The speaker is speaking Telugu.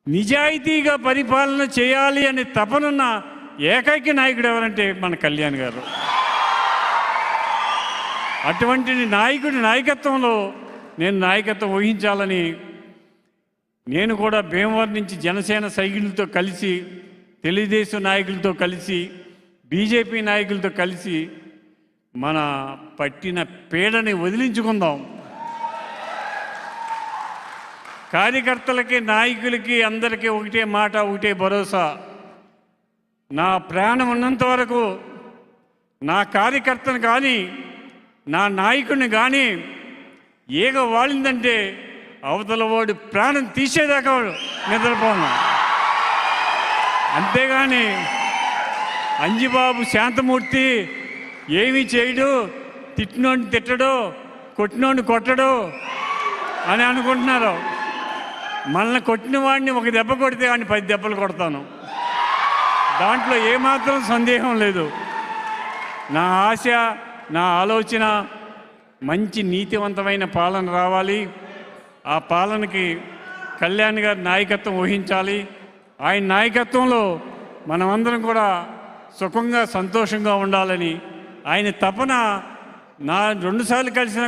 నిజాయితీగా పరిపాలన చేయాలి అనే తపనున్న ఏకైక నాయకుడు ఎవరంటే మన కళ్యాణ్ గారు. అటువంటి నాయకుడి నాయకత్వంలో నేను నాయకత్వం వహించాలని నేను కూడా భీమవరం నుంచి జనసేన సైకిళ్ళతో కలిసి, తెలుగుదేశం నాయకులతో కలిసి, బీజేపీ నాయకులతో కలిసి మన పట్టిన పీడని వదిలించుకుందాం. కార్యకర్తలకి, నాయకులకి, అందరికీ ఒకటే మాట, ఒకటే భరోసా. నా ప్రాణం ఉన్నంత వరకు నా కార్యకర్తను కానీ, నా నాయకుడిని కానీ ఏగ వాలిందంటే అవతల వాడు ప్రాణం తీసేదాకా నిద్రపోను. అంతేగాని అంజిబాబు శాంతమూర్తి ఏమీ చేయడు, తిట్టినోడిని తిట్టడు, కొట్టినోడిని కొట్టడు అని అనుకుంటున్నారు. మనల్ని కొట్టిన వాడిని ఒక దెబ్బ కొడితే వాడిని 10 దెబ్బలు కొడతాను. దాంట్లో ఏమాత్రం సందేహం లేదు. నా ఆశ, నా ఆలోచన మంచి నీతివంతమైన పాలన రావాలి. ఆ పాలనకి కళ్యాణ్ గారి నాయకత్వం వహించాలి. ఆయన నాయకత్వంలో మనమందరం కూడా సుఖంగా, సంతోషంగా ఉండాలని ఆయన తపన. నా 2 సార్లు కలిసిన